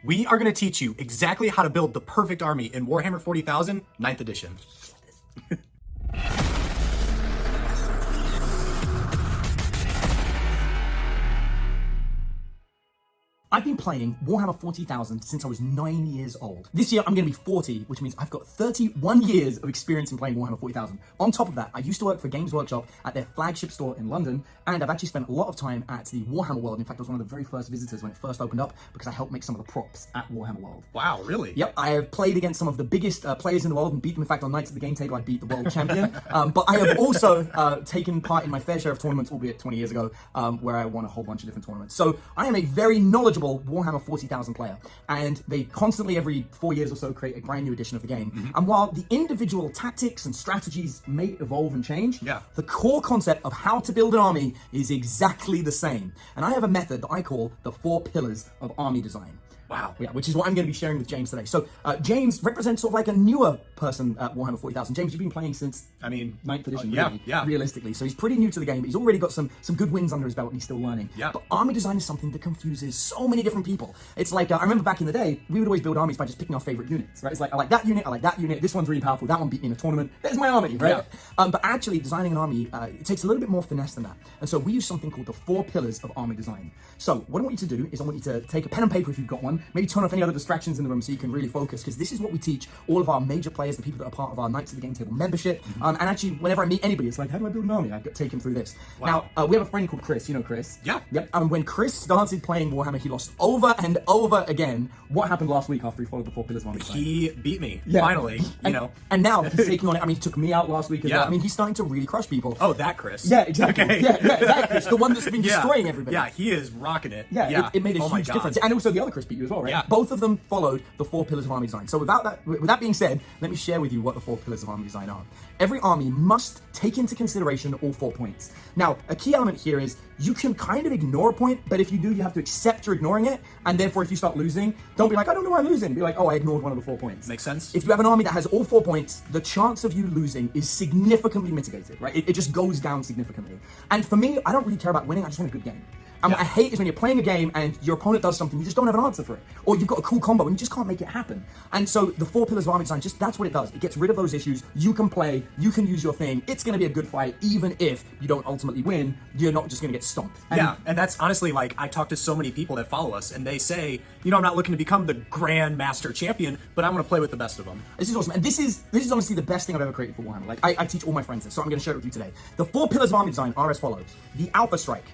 We are going to teach you exactly how to build the perfect army in Warhammer 40,000 9th edition. I've been playing Warhammer 40,000 since I was 9 years old. This year I'm going to be 40, which means I've got 31 years of experience in playing Warhammer 40,000. On top of that, I used to work for Games Workshop at their flagship store in London, and I've actually spent a lot of time at the Warhammer World. In fact, I was one of the very first visitors when it first opened up because I helped make some of the props at Warhammer World. Wow, really? Yep, I have played against some of the biggest players in the world and beat them. In fact, on nights at the game table, I beat the world champion. But I have also taken part in my fair share of tournaments, albeit 20 years ago, where I won a whole bunch of different tournaments. So I am a very knowledgeable Warhammer 40,000 player, and they constantly, every 4 years or so, create a brand new edition of the game. And while the individual tactics and strategies may evolve and change, the core concept of how to build an army is exactly the same. And I have a method that I call the 4 pillars of army design. Wow. Yeah, which is what I'm going to be sharing with James today. So James represents sort of like a newer person at Warhammer 40,000. James, you've been playing since, 9th edition, really, realistically. So he's pretty new to the game, but he's already got some good wins under his belt and he's still learning. But army design is something that confuses so many different people. It's like, I remember back in the day, we would always build armies by just picking our favorite units, right? It's like, I like that unit, this one's really powerful, that one beat me in a tournament, there's my army, right? But actually, designing an army, it takes a little bit more finesse than that. And so we use something called the 4 pillars of army design. So what I want you to do is I want you to take a pen and paper if you've got one, maybe turn off any other distractions in the room so you can really focus, because this is what we teach all of our major players, the people that are part of our Knights of the Game Table membership. And actually, whenever I meet anybody, it's like, how do I build an army? I take him through this. Now, we have a friend called Chris. You know Chris? Yep. And when Chris started playing Warhammer, he lost over and over again. What happened last week after he followed the 4 pillars of army design? He beat me, finally, And now he's taking on it. I mean, he took me out last week as well. I mean, he's starting to really crush people. Oh, that Chris. Yeah, exactly. Okay. That Chris, the one that's been destroying everybody. Yeah, he is rocking it. It made a huge difference. And also the other Chris beat you as well, right? Yeah. Both of them followed the 4 pillars of army design. So with that being said, let me share with you what the 4 pillars of army design are. Every army must take into consideration all 4 points. Now, a key element here is you can kind of ignore a point, but if you do, you have to accept you're ignoring it. And therefore, if you start losing, don't be like, I don't know why I'm losing. Be like, oh, I ignored one of the 4 points. Makes sense. If you have an army that has all 4 points, the chance of you losing is significantly mitigated, right? It just goes down significantly. And for me, I don't really care about winning. I just want a good game. And what I hate is when you're playing a game and your opponent does something, you just don't have an answer for it. Or you've got a cool combo and you just can't make it happen. And so the 4 pillars of army design, that's what it does. It gets rid of those issues. You can play, you can use your thing. It's going to be a good fight, even if you don't ultimately win. You're not just going to get stomped. And that's honestly, like, I talk to so many people that follow us and they say, I'm not looking to become the Grand Master Champion, but I want to play with the best of them. This is awesome. And this is honestly the best thing I've ever created for Warhammer. Like, I teach all my friends this, so I'm going to share it with you today. The 4 pillars of army design are as follows. The Alpha Strike,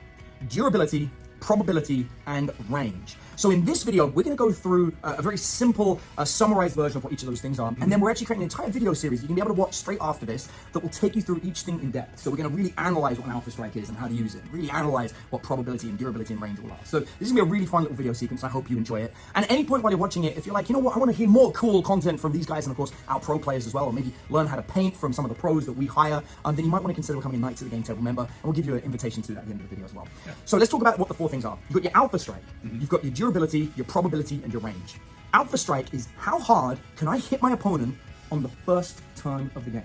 durability, probability, and range. So in this video, we're going to go through a very simple, summarized version of what each of those things are. And then we're actually creating an entire video series you can be able to watch straight after this that will take you through each thing in depth. So we're going to really analyze what an Alpha Strike is and how to use it. Really analyze what probability and durability and range all are. So this is going to be a really fun little video sequence. I hope you enjoy it. And at any point while you're watching it, if you're like, you know what, I want to hear more cool content from these guys and of course our pro players as well, or maybe learn how to paint from some of the pros that we hire, then you might want to consider becoming a Knights of the Game Table member, and we'll give you an invitation to do that at the end of the video as well. So let's talk about what the 4 things are. You've got your Alpha Strike, you've got your durability, your probability, and your range. Alpha Strike is how hard can I hit my opponent on the first turn of the game.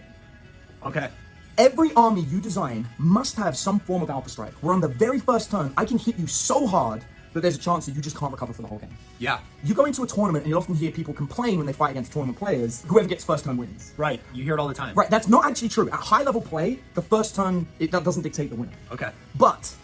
Okay. Every army you design must have some form of Alpha Strike, where on the very first turn, I can hit you so hard that there's a chance that you just can't recover for the whole game. You go into a tournament and you'll often hear people complain when they fight against tournament players, whoever gets first turn wins. Right, you hear it all the time. Right, that's not actually true. At high level play, the first turn, that doesn't dictate the winner. Okay. But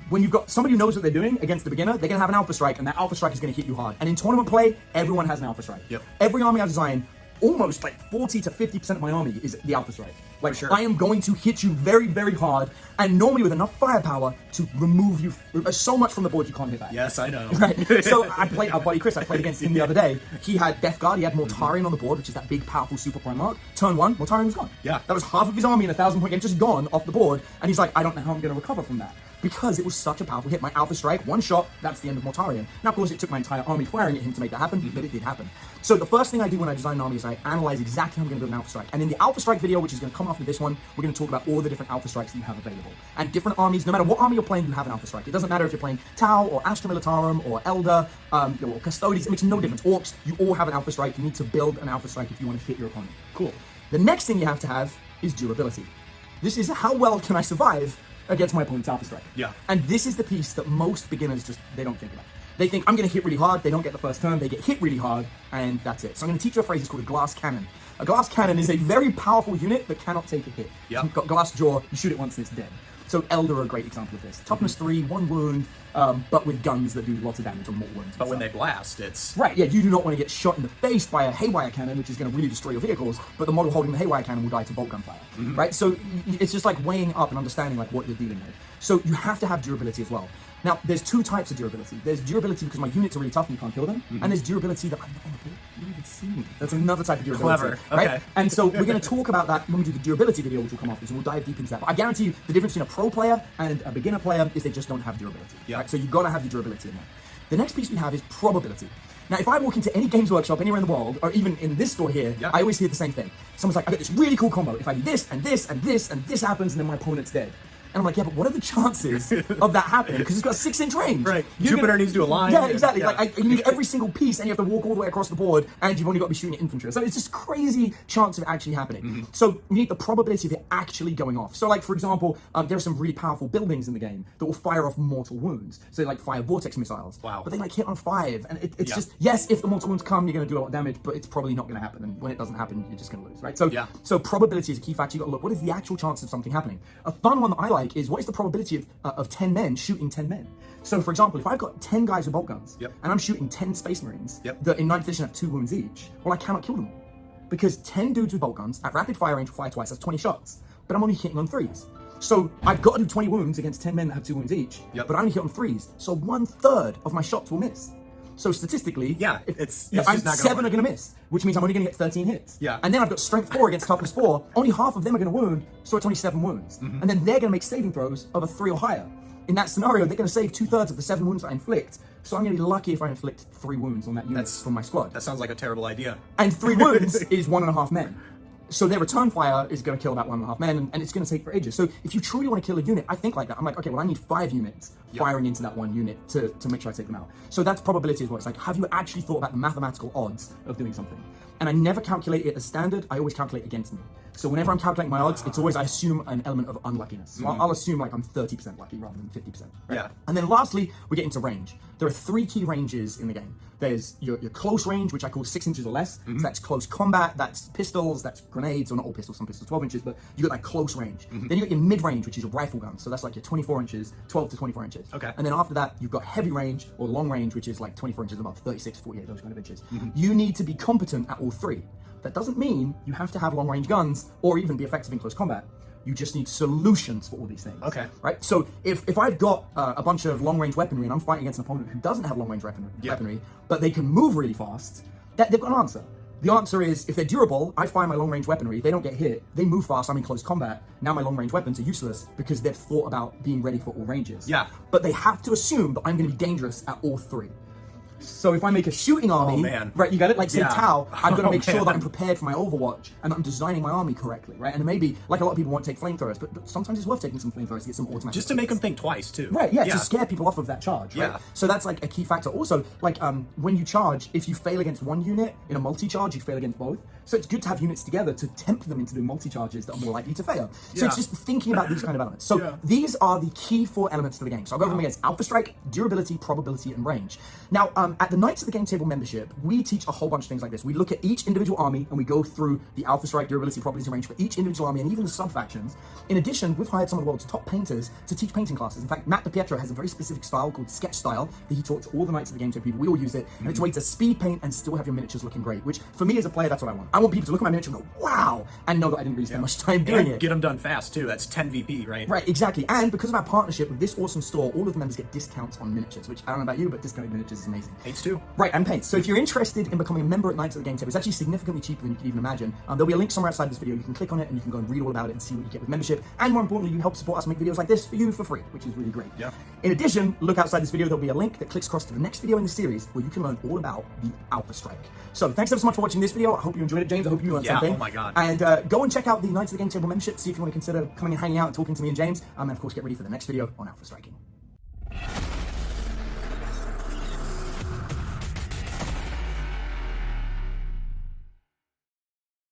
when you've got somebody who knows what they're doing against the beginner, they're going to have an Alpha Strike, and that Alpha Strike is going to hit you hard. And in tournament play, everyone has an Alpha Strike. Every army I design, almost like 40 to 50% of my army is the Alpha Strike. Like, I am going to hit you very, very hard, and normally with enough firepower to remove you so much from the board you can't hit back. Yes, I know. Right. So I played our buddy Chris. I played against him the other day. He had Death Guard. He had Mortarion on the board, which is that big, powerful super prime mark. Turn 1, Mortarion was gone. That was half of his army in a 1,000-point game, just gone off the board. And he's like, I don't know how I'm going to recover from that. Because it was such a powerful hit. My Alpha Strike, 1 shot, that's the end of Mortarion. Now, of course, it took my entire army firing at him to make that happen, but it did happen. So the first thing I do when I design an army is I analyze exactly how I'm going to build an Alpha Strike. And in the Alpha Strike video, which is going to come after this one, we're going to talk about all the different Alpha Strikes that you have available. And different armies, no matter what army you're playing, you have an Alpha Strike. It doesn't matter if you're playing Tau, or Astra Militarum, or Elder, or Custodes, it makes no difference. Orcs, you all have an Alpha Strike. You need to build an Alpha Strike if you want to hit your opponent. Cool. The next thing you have to have is durability. This is how well can I survive against my opponent's Alpha Strike. Yeah. And this is the piece that most beginners they don't think about. They think, I'm going to hit really hard. They don't get the first turn. They get hit really hard, and that's it. So I'm going to teach you a phrase. It's called a glass cannon. A glass cannon is a very powerful unit that cannot take a hit. Yep. You've got glass jaw. You shoot it once and it's dead. So Elder are a great example of this. Toughness 3, 1 wound, but with guns that do lots of damage or more wounds. But when they blast, it's... Right, yeah, you do not want to get shot in the face by a haywire cannon, which is going to really destroy your vehicles, but the model holding the haywire cannon will die to bolt gunfire, right? So it's just like weighing up and understanding like what you're dealing with. So you have to have durability as well. Now, there's two types of durability. There's durability because my units are really tough and you can't kill them, and there's durability that I'm not on the board. You don't even see me. That's another type of durability. Clever. Right? Okay. And so we're going to talk about that when we do the durability video, which will come after, so we'll dive deep into that. But I guarantee you, the difference between a pro player and a beginner player is they just don't have durability. Yeah. Right? So you've got to have your durability in there. The next piece we have is probability. Now, if I walk into any Games Workshop anywhere in the world, or even in this store here, I always hear the same thing. Someone's like, I got this really cool combo. If I do this, and this, and this, and this happens, and then my opponent's dead. And I'm like, yeah, but what are the chances of that happening? Because it's got a 6-inch range. Right. Jupiter needs to align. Yeah, exactly. Yeah. Like, you need every single piece, and you have to walk all the way across the board, and you've only got to be shooting at infantry. So it's just crazy chance of it actually happening. So you need the probability of it actually going off. So, like, for example, there are some really powerful buildings in the game that will fire off mortal wounds. So they, like, fire vortex missiles. Wow. But they, like, hit on 5. And it's just, yes, if the mortal wounds come, you're going to do a lot of damage, but it's probably not going to happen. And when it doesn't happen, you're just going to lose, right? So, so probability is a key factor. You've got to look, what is the actual chance of something happening? A fun one that I like is, what is the probability of 10 men shooting 10 men. So, for example, if I've got 10 guys with bolt guns and I'm shooting 10 Space Marines that in 9th edition have 2 wounds each, well, I cannot kill them all. Because 10 dudes with bolt guns at rapid fire range will fire twice, that's 20 shots. But I'm only hitting on 3s. So I've got to do 20 wounds against 10 men that have 2 wounds each, but I only hit on 3s. So 1/3 of my shots will miss. So statistically, it's I'm just not 7 are going to miss, which means I'm only going to get 13 hits. And then I've got strength 4 against toughness 4. Only half of them are going to wound, so it's only 7 wounds. And then they're going to make saving throws of a 3 or higher. In that scenario, they're going to save 2/3 of the 7 wounds that I inflict. So I'm going to be lucky if I inflict 3 wounds on that unit from my squad. That sounds like a terrible idea. And 3 wounds is 1.5 men. So their return fire is going to kill about 1.5 men, and it's going to take for ages. So if you truly want to kill a unit, I think like that. I'm like, okay, well, I need 5 units firing into that one unit to make sure I take them out. So that's probability as well. It's like, have you actually thought about the mathematical odds of doing something? And I never calculate it as standard. I always calculate against me. So whenever I'm calculating my odds, it's always, I assume an element of unluckiness. So I'll assume like I'm 30% lucky rather than 50%. Right? And then lastly, we get into range. There are 3 key ranges in the game. There's your close range, which I call 6 inches or less. So that's close combat, that's pistols, that's grenades, or not all pistols, some pistols 12 inches, but you got that close range. Then you got your mid range, which is your rifle guns. So that's like your 24 inches, 12 to 24 inches. And then after that, you've got heavy range or long range, which is like 24 inches above 36, 48, those kind of inches. You need to be competent at all 3. That doesn't mean you have to have long range guns or even be effective in close combat. You just need solutions for all these things. Right? So if I've got a bunch of long range weaponry and I'm fighting against an opponent who doesn't have long range weaponry, but they can move really fast, they've got an answer. The answer is, if they're durable, I fire my long range weaponry, they don't get hit, they move fast, I'm in close combat, now my long range weapons are useless because they've thought about being ready for all ranges. But they have to assume that I'm going to be dangerous at all 3. So if I make a shooting army, right, you got it? Like say Tau, I've got to make sure that I'm prepared for my Overwatch and that I'm designing my army correctly, right? And maybe, like a lot of people won't take flamethrowers, but sometimes it's worth taking some flamethrowers to get some automatic. Just to make them think twice, too. Right, to scare people off of that charge, right? So that's like a key factor. Also, like when you charge, if you fail against one unit in a multi-charge, you fail against both. So it's good to have units together to tempt them into doing multi-charges that are more likely to fail. So it's just thinking about these kind of elements. So these are the key 4 elements to the game. So I'll go over them again. Alpha Strike, durability, probability, and range. Now, at the Knights of the Game Table membership, we teach a whole bunch of things like this. We look at each individual army and we go through the Alpha Strike, durability, probability, and range for each individual army and even the sub-factions. In addition, we've hired some of the world's top painters to teach painting classes. In fact, Matt DiPietro has a very specific style called sketch style that he taught to all the Knights of the Game Table people. We all use it, and it's a way to speed paint and still have your miniatures looking great, which for me as a player, that's what I want. I want people to look at my miniature and go, wow, and know that I didn't really spend much time doing it. Get them done fast, too. That's 10 VP, right? Right, exactly. And because of our partnership with this awesome store, all of the members get discounts on miniatures, which I don't know about you, but discounted miniatures is amazing. Paints, too. Right, and paints. So if you're interested in becoming a member at Knights of the Game Table, it's actually significantly cheaper than you could even imagine. There'll be a link somewhere outside this video. You can click on it and you can go and read all about it and see what you get with membership. And more importantly, you help support us make videos like this for you for free, which is really great. In addition, look outside this video. There'll be a link that clicks across to the next video in the series where you can learn all about the Alpha Strike. So thanks ever so much for watching this video. I hope you enjoyed it, James. I hope you learned something. Oh my God. And go and check out the Knights of the Game Table membership. See if you want to consider coming and hanging out and talking to me and James. And of course, get ready for the next video on Alpha Striking.